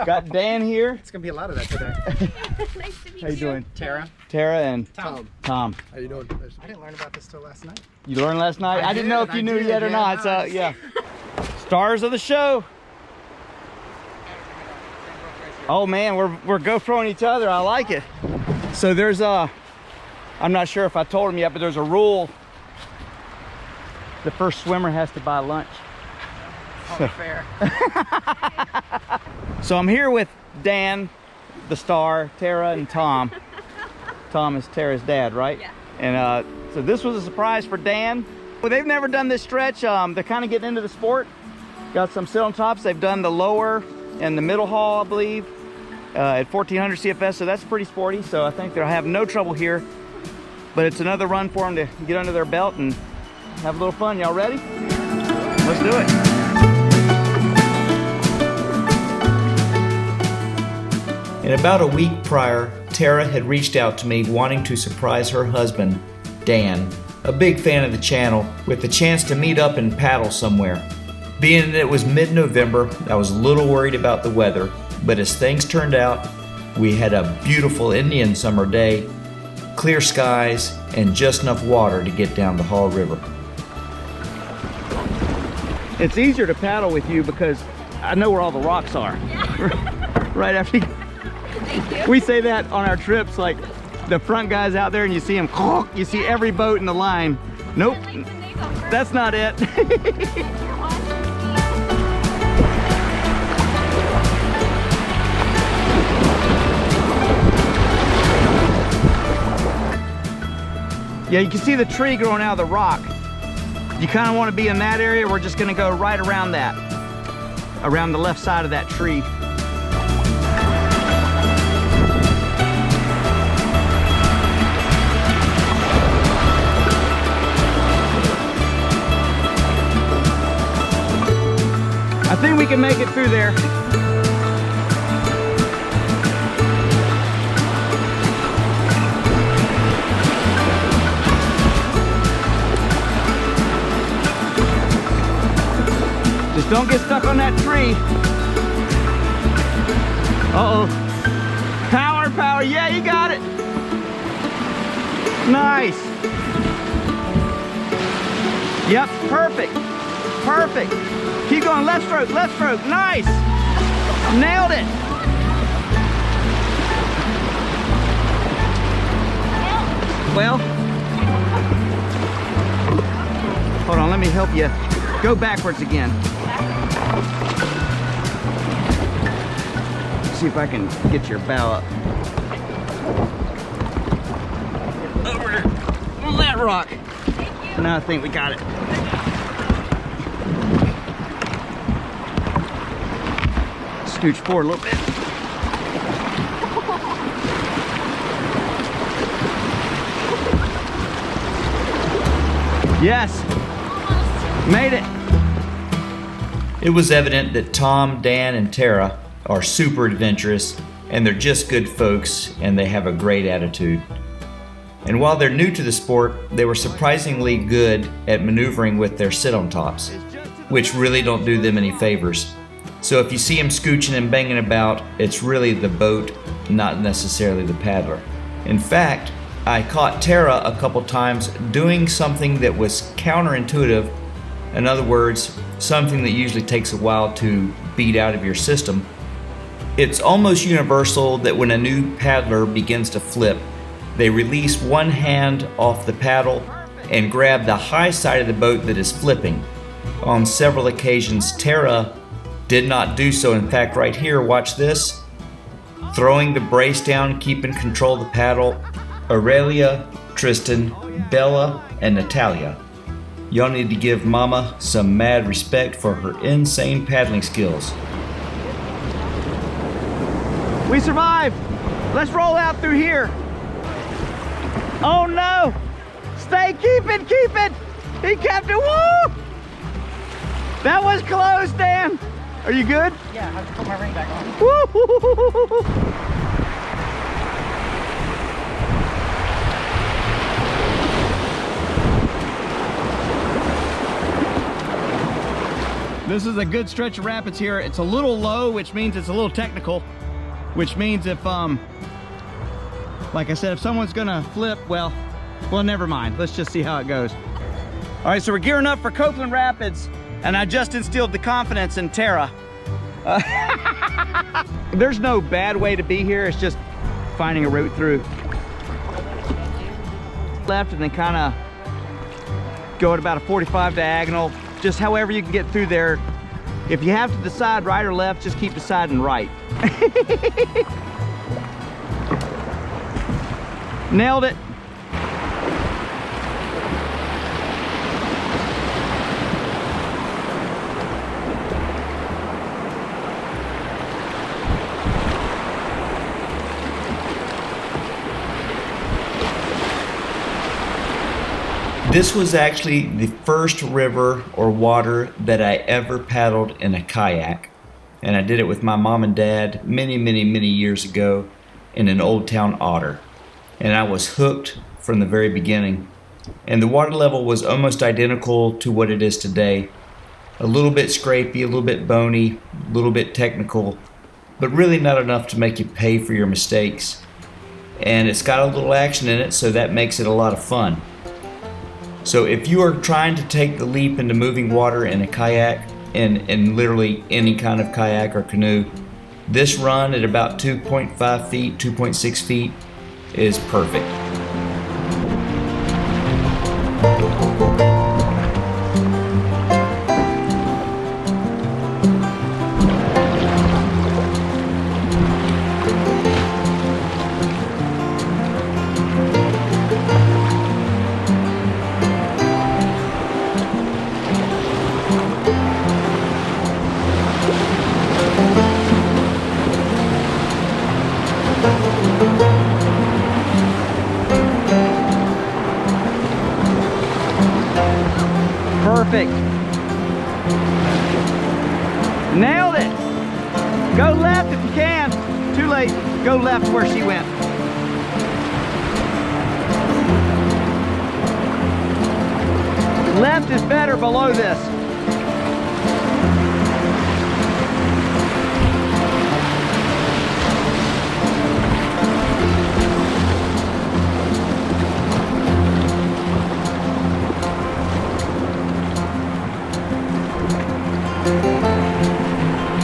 Got Dan here. It's gonna be a lot of that today. Nice to meet How you doing? Tara. Tara and Tom. Tom. How you doing? I didn't learn about this till last night. You learned last night? I didn't know if you knew yet or not, so nice. yeah. Stars of the show. Oh man, we're GoProing each other. I like it. So there's I'm not sure if I told him yet, but there's a rule. The first swimmer has to buy lunch. Oh, fair. So I'm here with Dan, the star, Tara, and Tom. Tom is Tara's dad, right? Yeah. And so this was a surprise for Dan. Well, they've never done this stretch. They're kind of getting into the sport. Got some sit on tops. They've done the lower and the middle haul, I believe, at 1400 CFS. So that's pretty sporty. So I think they'll have no trouble here. But it's another run for them to get under their belt and have a little fun. Y'all ready? Let's do it. And about a week prior, Tara had reached out to me wanting to surprise her husband, Dan, a big fan of the channel, with the chance to meet up and paddle somewhere. Being that it was mid-November, I was a little worried about the weather, but as things turned out, we had a beautiful Indian summer day, clear skies, and just enough water to get down the Haw River. It's easier to paddle with you because I know where all the rocks are. Yeah. Right after you. Thank you. We say that on our trips, like the front guys out there and you see them, you see every boat in the line. Nope, that's not it. Yeah, you can see the tree growing out of the rock. You kind of want to be in that area. We're just going to go right around that, around the left side of that tree. I think we can make it through there. Just don't get stuck on that tree. Uh-oh. Power, power. Yeah, you got it. Nice. Yep, perfect. Perfect. Keep going, left stroke, left stroke. Nice. Nailed it. Well, hold on, let me help you. Go backwards again. See if I can get your bow up. Over on that rock. Now I think we got it. Scooch forward a little bit. Yes, made it. It was evident that Tom, Dan, and Tara are super adventurous, and they're just good folks, and they have a great attitude. And while they're new to the sport, they were surprisingly good at maneuvering with their sit-on-tops, which really don't do them any favors. So if you see them scooching and banging about, it's really the boat, not necessarily the paddler. In fact, I caught Tara a couple times doing something that was counterintuitive. In other words, something that usually takes a while to beat out of your system. It's almost universal that when a new paddler begins to flip, they release one hand off the paddle and grab the high side of the boat that is flipping. On several occasions, Tara did not do so. In fact, right here, watch this. Throwing the brace down, keeping control of the paddle, Aurelia, Tristan, Bella, and Natalia. Y'all need to give Mama some mad respect for her insane paddling skills. We survived. Let's roll out through here. Oh no! Stay, keep it, keep it! He kept it, woo! That was close, Dan. Are you good? Yeah, I have to put my ring back on. Woo! This is a good stretch of rapids here. It's a little low, which means it's a little technical, which means if, like I said, if someone's gonna flip, well, never mind. Let's just see how it goes. All right, so we're gearing up for Copeland Rapids, and I just instilled the confidence in Tara. There's no bad way to be here. It's just finding a route through. Left and then kind of go at about a 45 diagonal, just however you can get through there. If you have to decide right or left, just keep deciding right. Nailed it. This was actually the first river or water that I ever paddled in a kayak. And I did it with my mom and dad many years ago in an Old Town Otter. And I was hooked from the very beginning. And the water level was almost identical to what it is today. A little bit scrapey, a little bit bony, a little bit technical, but really not enough to make you pay for your mistakes. And it's got a little action in it, so that makes it a lot of fun. So if you are trying to take the leap into moving water in a kayak, and literally any kind of kayak or canoe, this run at about 2.5 feet, 2.6 feet is perfect. Perfect. Nailed it. Go left if you can. Too late. Go left where she went. Left is better below this.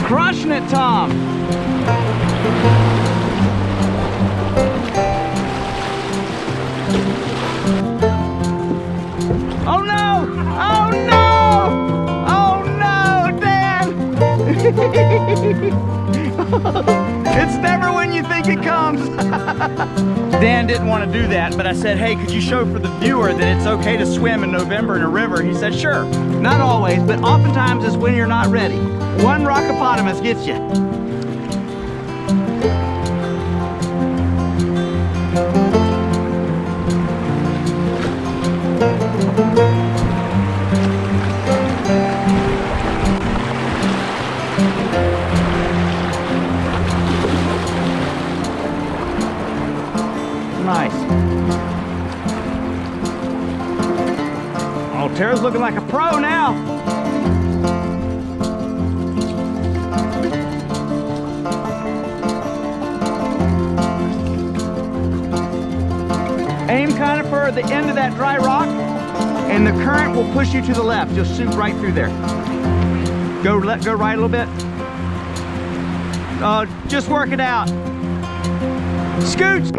Crushing it, Tom. Oh no! Oh no! Oh no, Dan! It's never when you think it comes. Dan didn't want to do that, but I said, hey, could you show for the viewer that it's okay to swim in November in a river? He said, sure. Not always, but oftentimes it's when you're not ready. One rockopotamus gets you. Nice. Oh, Tara's looking like a pro now. Aim kind of for the end of that dry rock, and the current will push you to the left. You'll shoot right through there. Go right a little bit. Just work it out. Scooch!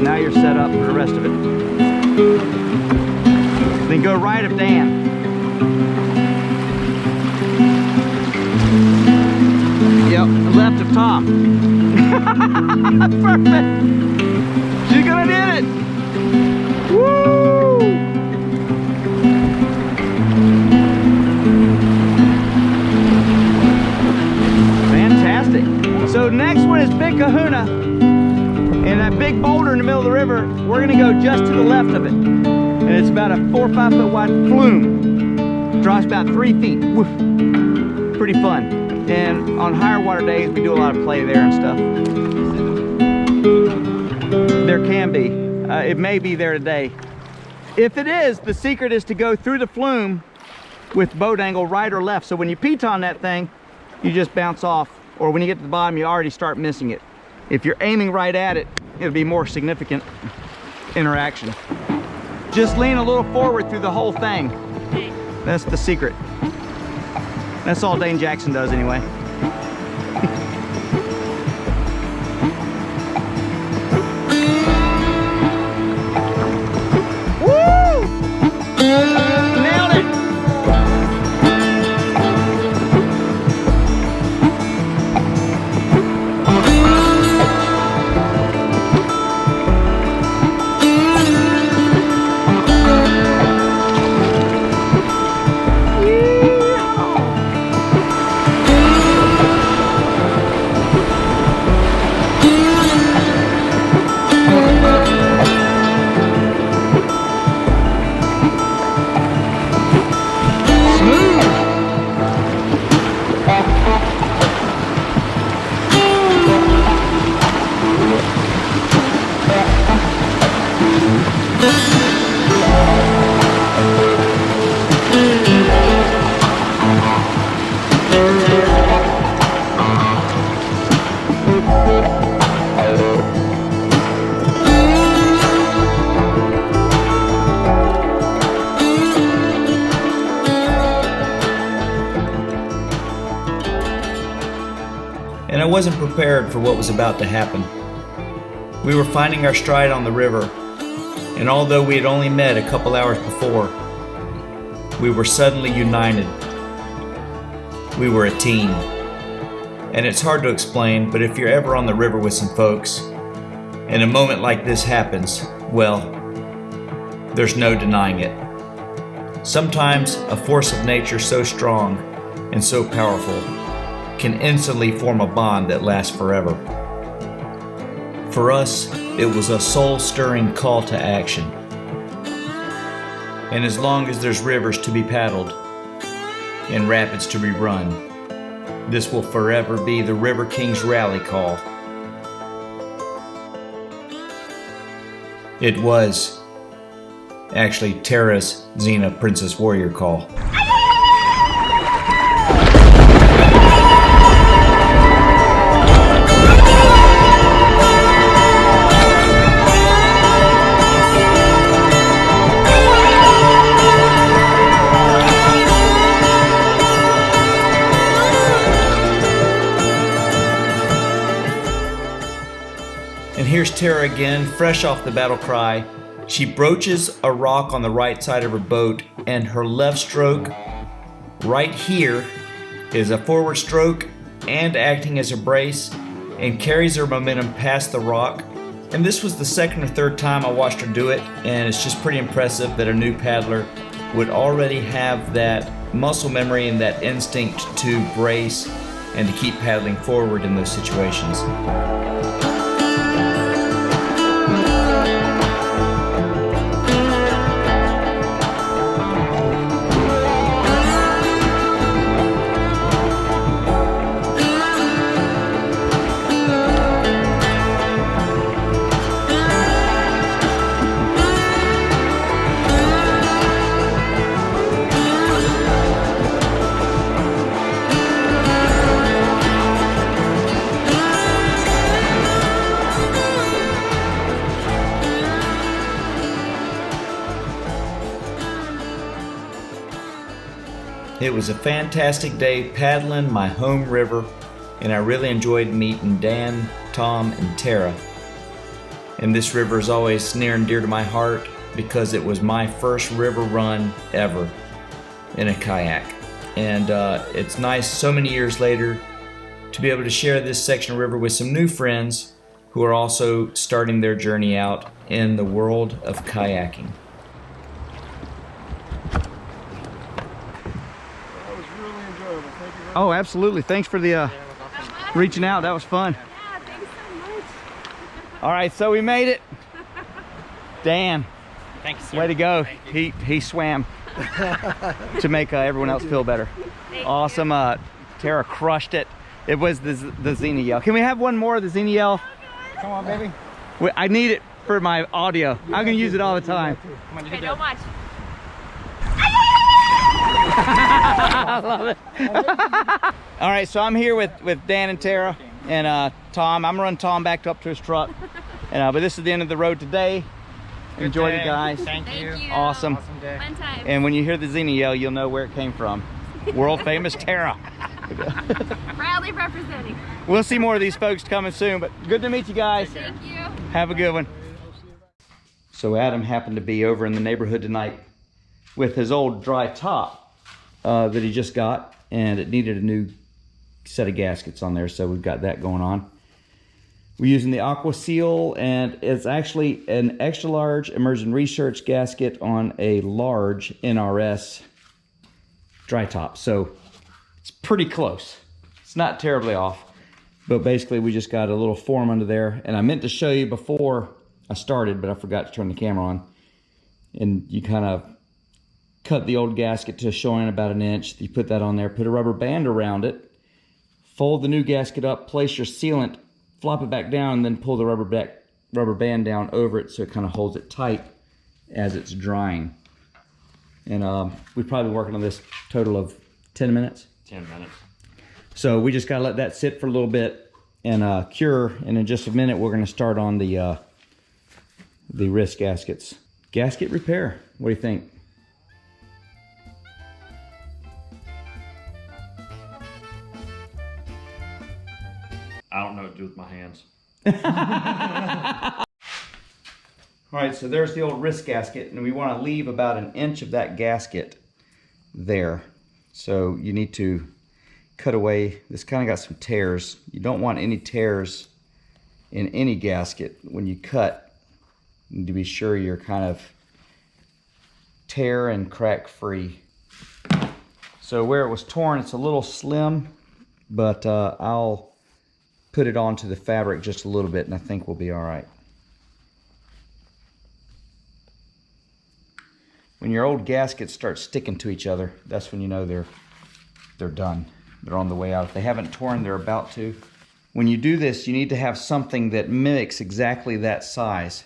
Now you're set up for the rest of it. Then go right of Dan. Yep, left of Tom. Perfect. She's gonna do it. Woo! Fantastic. So next one is Big Kahuna. And that big boulder in the middle of the river, we're gonna go just to the left of it. And it's about a 4 or 5 foot wide flume. Drops about 3 feet. Woof. Pretty fun. And on higher water days, we do a lot of play there and stuff. There can be. It may be there today. If it is, the secret is to go through the flume with boat angle right or left. So when you piton that thing, you just bounce off. Or when you get to the bottom, you already start missing it. If you're aiming right at it, it'll be more significant interaction. Just lean a little forward through the whole thing. That's the secret. That's all Dane Jackson does anyway. Woo! Nailed it! And I wasn't prepared for what was about to happen. We were finding our stride on the river, and although we had only met a couple hours before, we were suddenly united. We were a team. And it's hard to explain, but if you're ever on the river with some folks, and a moment like this happens, well, there's no denying it. Sometimes a force of nature so strong and so powerful can instantly form a bond that lasts forever. For us, it was a soul-stirring call to action. And as long as there's rivers to be paddled and rapids to be run, this will forever be the River King's rally call. It was actually Tara's Xena Princess Warrior call. And here's Tara again, fresh off the battle cry. She broaches a rock on the right side of her boat, and her left stroke right here is a forward stroke and acting as a brace, and carries her momentum past the rock. And this was the second or third time I watched her do it, and it's just pretty impressive that a new paddler would already have that muscle memory and that instinct to brace and to keep paddling forward in those situations. It was a fantastic day paddling my home river and I really enjoyed meeting Dan, Tom, and Tara. And this river is always near and dear to my heart because it was my first river run ever in a kayak. And it's nice so many years later to be able to share this section of river with some new friends who are also starting their journey out in the world of kayaking. That was really enjoyable. Thank you very much. Oh, absolutely. Thanks for the reaching out. That was fun. Yeah, thanks so much. All right, so we made it. Dan, Thanks, sir. way to go. He swam to make everyone else feel better. Thank Awesome. Tara crushed it. It was the Xena yell. Can we have one more of the Xena yell? Come on, baby. I need it for my audio. I'm gonna use it all the time. Come on, you Okay, can do don't it. watch. I love it. All right, so I'm here with Dan and Tara and Tom. I'm running Tom back up to his truck. And but this is the end of the road today. Good Enjoyed day. it, guys. Thank you. Thank you. Awesome. Awesome day. Fun time. And when you hear the Xena yell, you'll know where it came from. World famous Tara. Proudly representing. We'll see more of these folks coming soon, but good to meet you guys. Thank you. Have a good one. So Adam happened to be over in the neighborhood tonight with his old dry top that he just got, and it needed a new set of gaskets on there, so we've got that going on. We're using the Aqua Seal, and it's actually an extra large immersion research gasket on a large NRS dry top, so it's pretty close. It's not terribly off, but basically we just got a little form under there, and I meant to show you before I started, but I forgot to turn the camera on. And you kind of cut the old gasket to showing about 1 inch. You put that on there, put a rubber band around it, fold the new gasket up, place your sealant, flop it back down, and then pull the rubber band down over it so it kind of holds it tight as it's drying. And we've probably been working on this total of 10 minutes. 10 minutes. So we just gotta let that sit for a little bit and cure, and in just a minute we're gonna start on the wrist gaskets. Gasket repair, what do you think? I don't know what to do with my hands. All right, so there's the old wrist gasket, and we want to leave about 1 inch of that gasket there. So you need to cut away. This kind of got some tears. You don't want any tears in any gasket when you cut. You need to be sure you're kind of tear and crack free. So where it was torn, it's a little slim, but I'll put it onto the fabric just a little bit, and I think we'll be all right. When your old gaskets start sticking to each other, that's when you know they're done. They're on the way out. If they haven't torn, they're about to. When you do this, you need to have something that mimics exactly that size.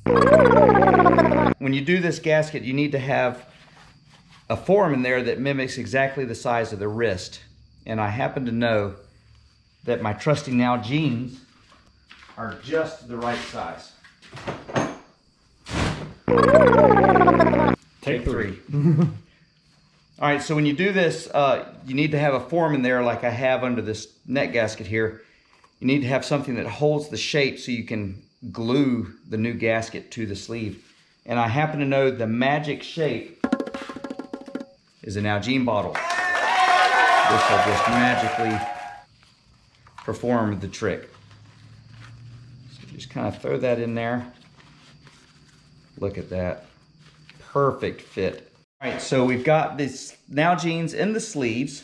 When you do this gasket, you need to have a form in there that mimics exactly the size of the wrist. And I happen to know that my trusty Now jeans are just the right size. Take three. All right, so when you do this, you need to have a form in there like I have under this neck gasket here. You need to have something that holds the shape so you can glue the new gasket to the sleeve. And I happen to know the magic shape is a Nalgene bottle. This will just magically perform the trick. So just kind of throw that in there. Look at that. Perfect fit. All right, so we've got this Nalgene's in the sleeves,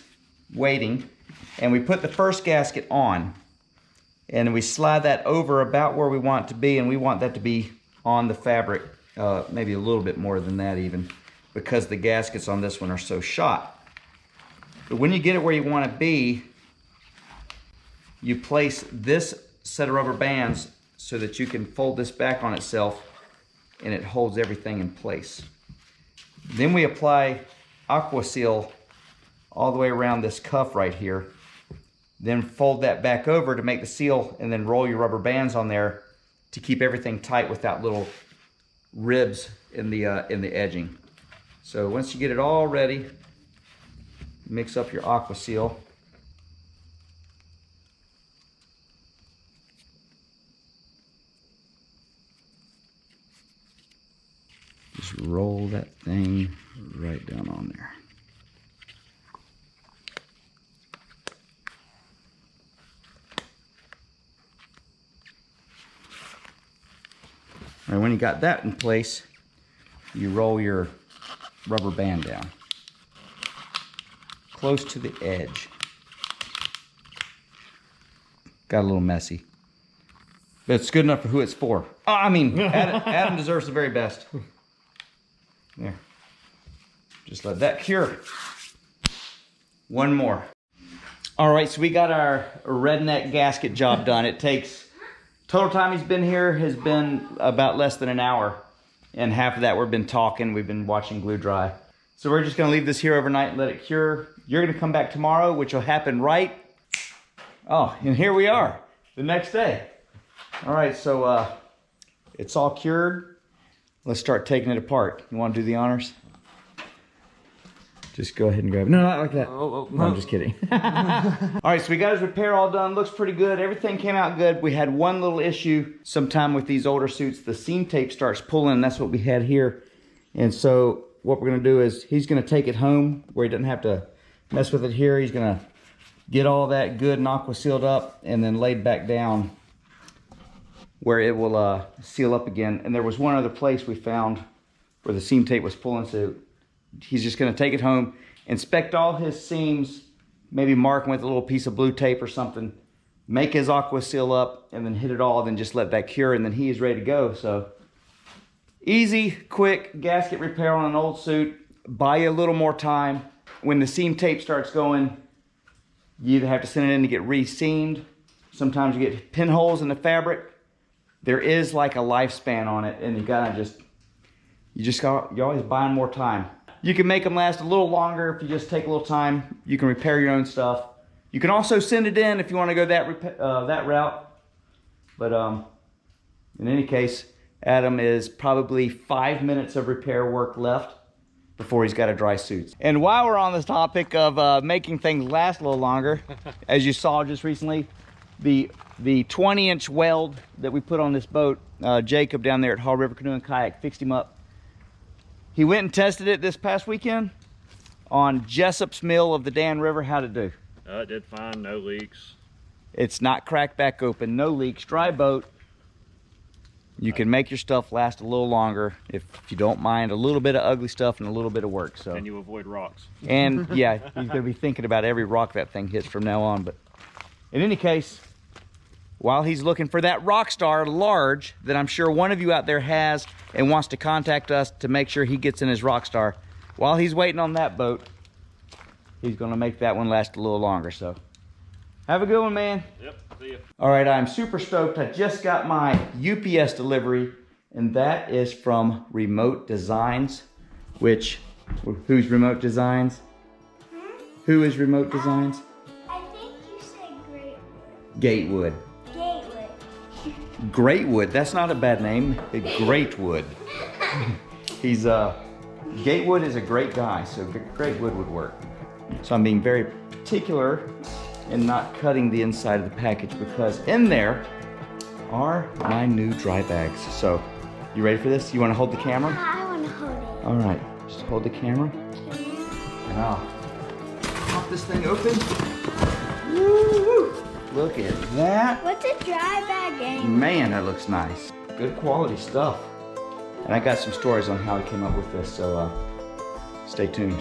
waiting, and we put the first gasket on. And we slide that over about where we want it to be, and we want that to be on the fabric, maybe a little bit more than that even, because the gaskets on this one are so shot. But when you get it where you want to be, you place this set of rubber bands so that you can fold this back on itself and it holds everything in place. Then we apply Aqua Seal all the way around this cuff right here. Then fold that back over to make the seal, and then roll your rubber bands on there to keep everything tight without little ribs in the edging. So once you get it all ready, mix up your Aqua Seal. Just roll that thing right down on there. All right, when you got that in place, you roll your rubber band down close to the edge. Got a little messy, but it's good enough for who it's for. Oh, I mean, Adam deserves the very best. There. Just let that cure. One more. All right, so we got our redneck gasket job done. It takes, total time he's been here has been about less than an hour. And half of that we've been talking, we've been watching glue dry. So we're just gonna leave this here overnight and let it cure. You're gonna come back tomorrow, which will happen right. Oh, and here we are, the next day. All right, so it's all cured. Let's start taking it apart. You wanna do the honors? Just go ahead and grab it. No, not like that. No, I'm just kidding. All right, so we got his repair all done. Looks pretty good. Everything came out good. We had one little issue sometime with these older suits. The seam tape starts pulling, and that's what we had here. And so what we're gonna do is he's gonna take it home where he doesn't have to mess with it here. He's gonna get all that good and aqua sealed up and then laid back down where it will seal up again. And there was one other place we found where the seam tape was pulling, so he's just gonna take it home, inspect all his seams, maybe mark them with a little piece of blue tape or something, make his aqua seal up, and then hit it all, then just let that cure, and then he is ready to go. So easy, quick gasket repair on an old suit. Buy you a little more time. When the seam tape starts going, you either have to send it in to get re-seamed. Sometimes you get pinholes in the fabric. There is like a lifespan on it, and you're always buying more time. You can make them last a little longer if you just take a little time. You can repair your own stuff. You can also send it in if you want to go that route. But in any case, Adam is probably 5 minutes of repair work left before he's got to dry suits. And while we're on this topic of making things last a little longer, as you saw just recently, the 20-inch weld that we put on this boat, Jacob down there at Haw River Canoe and Kayak fixed him up. He went and tested it this past weekend on Jessup's Mill of the Dan River. How'd it do? It did fine, no leaks. It's not cracked back open, no leaks, dry boat. You can make your stuff last a little longer if you don't mind a little bit of ugly stuff and a little bit of work. So. And you avoid rocks. And yeah, he's gonna be thinking about every rock that thing hits from now on. But in any case, while he's looking for that Rockstar large that I'm sure one of you out there has and wants to contact us to make sure he gets in his Rockstar, while he's waiting on that boat, he's gonna make that one last a little longer. So have a good one, man. Yep, see ya. All right, I'm super stoked. I just got my UPS delivery, and that is from Remote Designs, which, who's Remote Designs? Who is Remote Designs? I think you said Gatewood. Greatwood, that's not a bad name. Greatwood. He's Gatewood is a great guy, so Greatwood would work. So I'm being very particular in not cutting the inside of the package because in there are my new dry bags. So you ready for this? You want to hold the camera? I want to hold it. All right, just hold the camera. And I'll pop this thing open. Woo! Look at that. What's a dry bag game? Man, that looks nice. Good quality stuff. And I got some stories on how I came up with this, so stay tuned.